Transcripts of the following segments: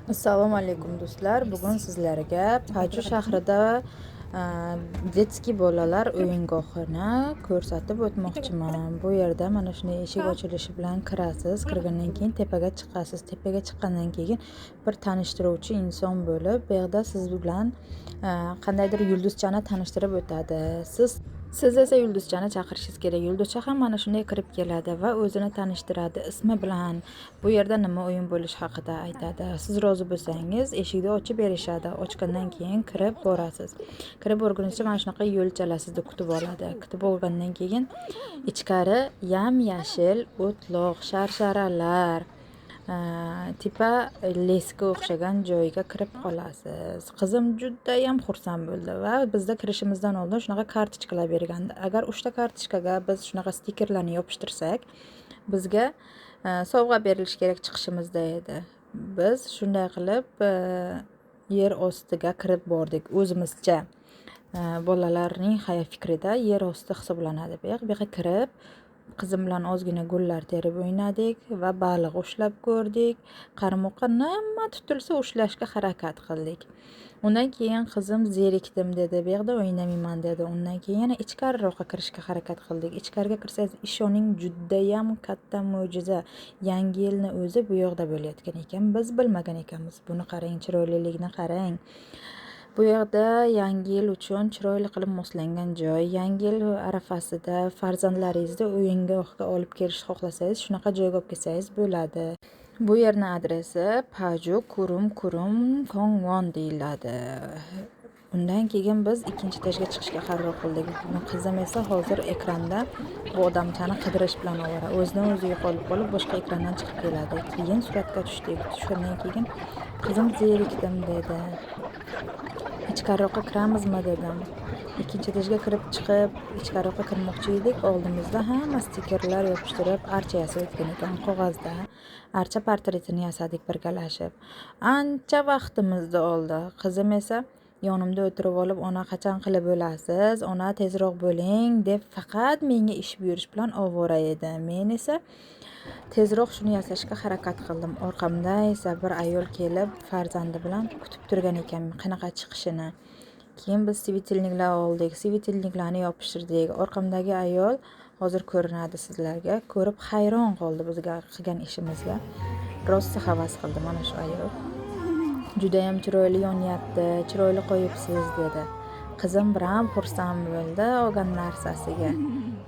Assalomu alaykum do'stlar. Bugun sizlarga Paju shahrida detskiy bolalar o'yingohini ko'rsatib o'tmoqchiman. Bu yerda mana shunday eshik ochilishi bilan kirasiz. Kirgandan keyin tepaga chiqasiz. Tepaga chiqqandan keyin bir tanishtiruvchi inson bo'lib, bu yerda siz bilan qandaydir yulduzchani tanishtirib o'tadi. Siz esa yulduzchani chaqirishingiz kerak. Yulduzcha ham mana shunday kirib keladi va o'zini tanishtiradi ismi bilan. Bu yerda nima o'yin bo'lishi haqida aytadi. Siz rozi bo'lsangiz eshikni ochib berishadi. Ochgandan keyin kirib borasiz. Kirib borgunizcha mana shunaqa yo'lchalar sizni kutib oladi. Kutib olgandan keyin ichkari yam-yashil o'tloq, sharsharalar, tipa lesga o'xshagan joyga kirib qolasiz. Qizim judayam xursand bo'ldi va bizda kirishimizdan oldin shunaqa kartochkalar bergandi. Agar 3 ta kartochkaga biz shunaqa stikerlarni yopishtirsak, bizga sovg'a berilishi kerak chiqishimizda edi. Biz shunday qilib yer ostiga kirib bordik o'zimizcha. Bolalarning xayol fikrida yer osti hisoblanadi. Bu yoqqa kirib qizim bilan ozgina gullar terib o'ynadik va baliq ushlab ko'rdik. Qarmoqqa nima tutilsa ushlashga harakat qildik. Undan keyin qizim zerikdim dedi, bu yerda o'ynamayman dedi. Undan keyin yana ichkariroqqa kirishga harakat qildik. Ichkariga kirsangiz ishoning judayam katta mo'jiza. Yangi yilni o'zi bu yoqda bo'layotgan ekan. Biz bilmagan ekanmiz. Buni qarang, chiroyliligini qarang. Bu yerda yangi yil uchun chiroyli qilib moslangan joy. Yangi yil arafasida farzandlaringizni o'yingohga olib kelishni xohlasangiz, shunaqa joyga olib kelsangiz bo'ladi. Bu yerning adresi Paju Kurum Kongwon deyiladi. Undan keyin biz ikkinchi etajga chiqishga qaror qildik. Qizim esa hozir ekranda bu odamchani qidirish bilan ovora. O'zidan o'zi yo'qolib qolib, boshqa ekrandan chiqib keladi. Keyin suratga tushdik. Tushgandan keyin qizim zerikdim dedi. Ichkariroqqa kiramizmi dedim. Ikkinchi etajga kirib chiqib, ichkariroqqa kirmoqchi edik. Oldimizda hamma stikerlar yopishtirib, archa yasayotgan ekan qog'ozda. Archa portretini yasadik birgalashib. Ancha vaqtimizni oldi. Qizim esa yonimda o'tirib olib, "Ona qachon qilib bo'lasiz? Ona tezroq bo'ling" deb faqat menga ish buyurish bilan ovora edi. Men esa tezroq shuni yasashga harakat qildim. Orqamda esa bir ayol kelib farzandi bilan kutib turgan ekan qanaqa chiqishini. Keyin biz svitilniklar oldik. Svitilniklarni yopishtirdik. Orqamdagi ayol hozir ko'rinadi sizlarga. Ko'rib hayron qoldi bizga qilgan ishimizga. Rosa havas qildi mana shu ayol. Judayam chiroyli yonyapti, chiroyli qo'yibsiz dedi. Qizim biram xursand bo'ldi olgan narsasiga.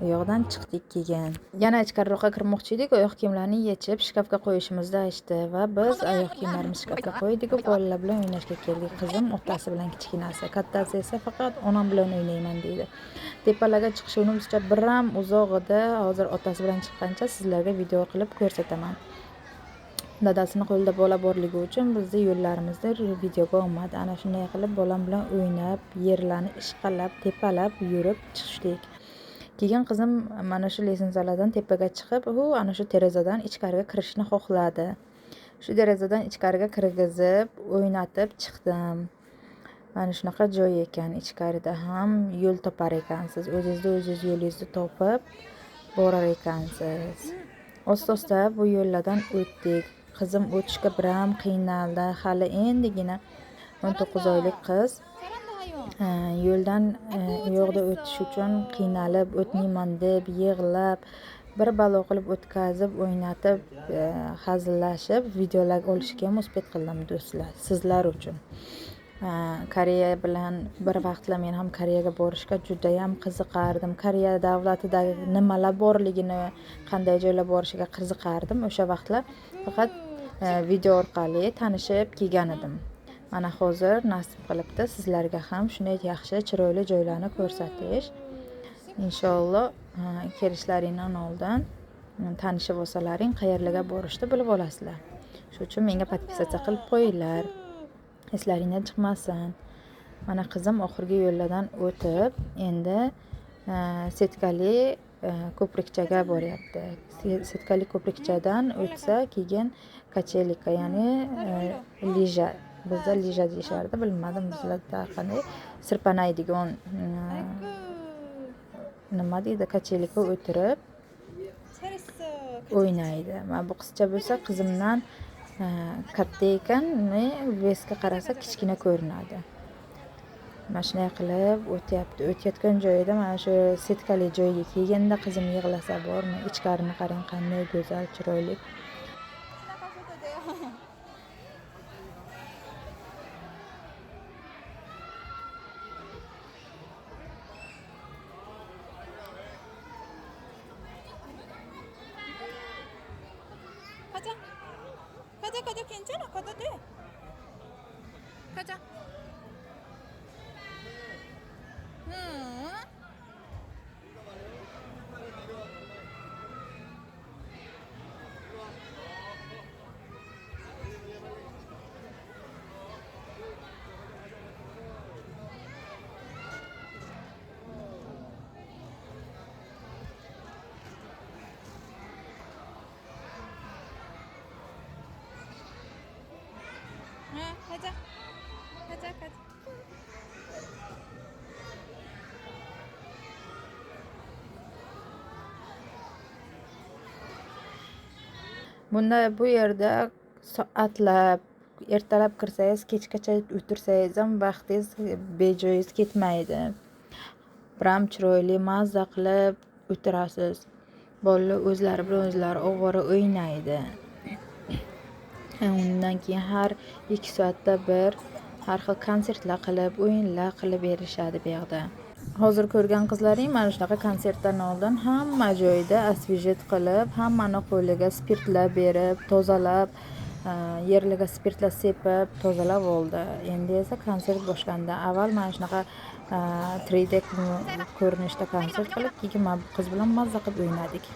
U yoqdan chiqdik keyin. Yana ichkariroqqa kirmoqchi edik, oyoq kiyimlarni yechib shkafga qo'yishimizni aytdi va biz oyoq kiyimlarimizni shkafga qo'ydik va bolalar bilan o'ynashga keldik. Qizim otasi bilan kichkinasi, kattasi esa faqat onam bilan o'ynayman deydi. Tepalarga chiqishimizcha biram uzoq edi. Hozir otasi bilan chiqqancha sizlarga video qilib ko'rsataman. Dadasini qo'lida bola borligi uchun bizni yo'llarimizda videoga olmadi. Ana shunday qilib bolam bilan o'ynab, yerlarni ishqalab, tepalab yurib chiqdik. Keyin qizim mana shu lesenzalardan tepaga chiqib, ana shu derazadan ichkariga kirishni xohladi. Shu derazadan ichkariga kirgizib, o'ynatib chiqdim. Mana shunaqa joy ekan, ichkarida ham yo'l topar ekansiz. O'zingiz yo'lingizni topib borar ekansiz. Osta-osta bu yo'llardan o'tdik. Qizim o'tishga biram qiynaldi. Hali endigina 19 oylik qiz. Yo'ldan yo'qda o'tish uchun qiynalib, o'tmayman deb, yig'lab, bir balo qilib o'tkazib, o'ynatib, hazillashib, videolar olishga ham uspet qildim do'stlar, sizlar uchun. Koreya bilan bir vaqtlar men ham Koreyaga borishga judayam qiziqardim. Koreya davlatidagi nimalar borligini, qanday joylar borishiga qiziqardim. O'sha vaqtlar faqat video orqali tanishib kelgan edim. Mana hozir nasib qilibdi sizlarga ham shunday yaxshi, chiroyli joylarni ko'rsatish. Inshaalloh kelishlaringdan oldin tanishib olsalaring, qayerlarga borishni bilib olasizlar. Shuning uchun menga podpisatsiya qilib qo'yinglar. Eslaringdan chiqmasin. Mana qizim oxirgi yo'llardan o'tib, endi setkali ko'prikchaga boryapti. Setkali ko'prikchadan o'tsa, keyin kachelika, ya'ni lija. Bizda lija deyishardi, bilmadim bizlarda qanday. Sirpanaydigan nima deydi, kachelika o'tirib o'ynaydi. Mana bu qizcha bo'lsa qizimdan katta ekan, vesga qarasa kichkina ko'rinadi. Mana shunday qilib o'tyapti. O'tayotgan joyida mana shu setkali joyga kelganda qizim yig'lasa bormi? Ichkarini qarang, qanday go'zal, chiroyli. 가자. 가자. 괜찮아. 가도 돼. 가자. 응. 가자. Bunda bu yerda soatlab, ertalab kirsangiz, kechgacha o'tirsangiz ham vaqtingiz bejoyiz ketmaydi. Biram chiroyli mazza qilib o'tirasiz. Bolalar o'zlari bilan o'zlari ovora o'ynaydi. Undan keyin har 2 soatda bir har xil konsertlar qilib, o'yinlar qilib berishadi bu yerda. Hozir ko'rgan qizlaring mana shunaqa konsertdan oldin hamma joyda osvejet qilib, hammani qo'liga spirtlar berib, tozalab, yerlarga spirtlar sepib, tozalab oldi. Endi esa konsert boshlanadi. Avval mana shunaqa 3D ko'rinishda konsert qilib, keyin men qiz bilan mazza qilib o'ynadik.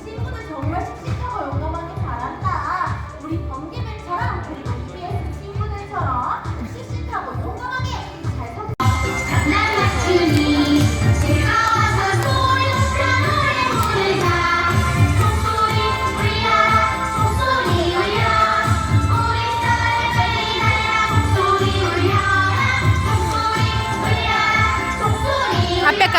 친구들 정말 씩씩하고 용감하게 잘한다. 우리 번개맨처럼 그리고 EBS 친구들처럼 씩씩하고 용감하게 잘 성. 장난 맞추니 즐거워서 소리부터 노래 부르자. 종소리 울려 종소리 울려 우리 사랑을 빨리 날려 종소리 울려 종소리 울려 종소리 울려 앞에 가.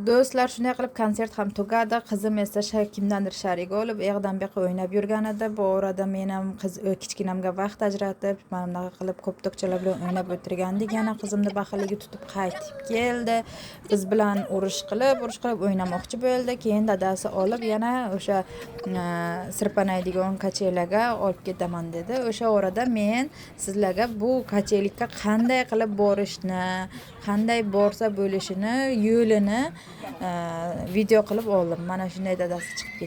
Do'stlar, shunday qilib konsert ham tugadi. Qizim esa kimdandir sharik olib, u yoqdan bu yoqqa o'ynab yurgan edi. Bu orada men ham kichkinamga vaqt ajratib, mana bunaqa qilib koptokchalar bilan o'ynab o'tirgandik. Yana qizimni baxiliga tutib qaytib keldi. Biz bilan urush qilib o'ynamoqchi bo'ldi. Keyin dadasi olib yana o'sha sirpanaydigan kachelga olib ketaman dedi. O'sha orada men sizlarga bu kachelikka qanday qilib borishni, qanday borsa bo'lishini, yo'lini video qilib oldim. Mana shunday dadasi chiqib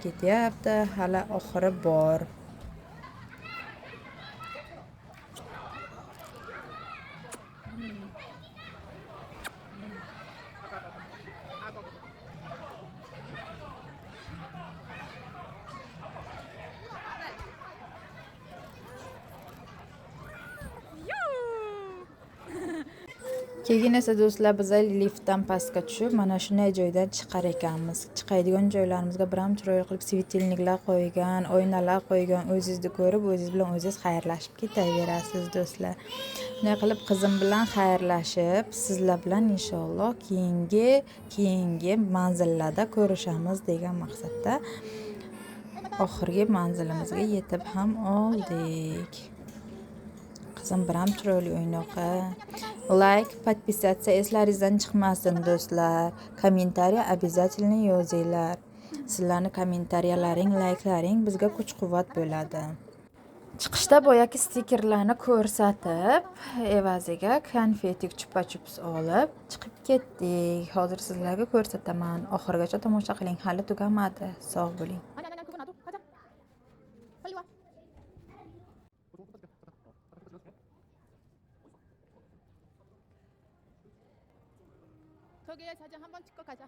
ketyapti, hali oxiri bor. keyin esa do'stlar biz liftdan pastga tushib mana shunday joydan chiqar ekanmiz. Chiqadigan joylarimizga biram chiroyli qilib svetilniklar qo'ygan, oynalar qo'ygan. O'zingizni ko'rib, o'zingiz bilan o'zingiz xayrlashib ketaverasiz do'stlar. Bunday qilib qizim bilan xayrlashib, sizlar bilan inshaalloh keyingi manzillarda ko'rishamiz degan maqsadda oxirgi manzilimizga yetib ham oldik. Qizim biram chiroyli o'ynoqi. Like, подписаться eslaringizdan chiqmasin do'stlar. Kommentariy обязательно yozinglar. Sizlarning kommentariyalaring, layklaring bizga kuch-quvvat bo'ladi. Chiqishda boyaki stikerlarni ko'rsatib, evaziga konfetik chupa-chups olib chiqib ketdik. Hozir sizlarga ko'rsataman. Oxirigacha tomosha qiling, hali tugamadi. Sog' bo'ling. 그거 놔둬. 가자. 빨리 와. 저기에 사진 한번 찍고 가자.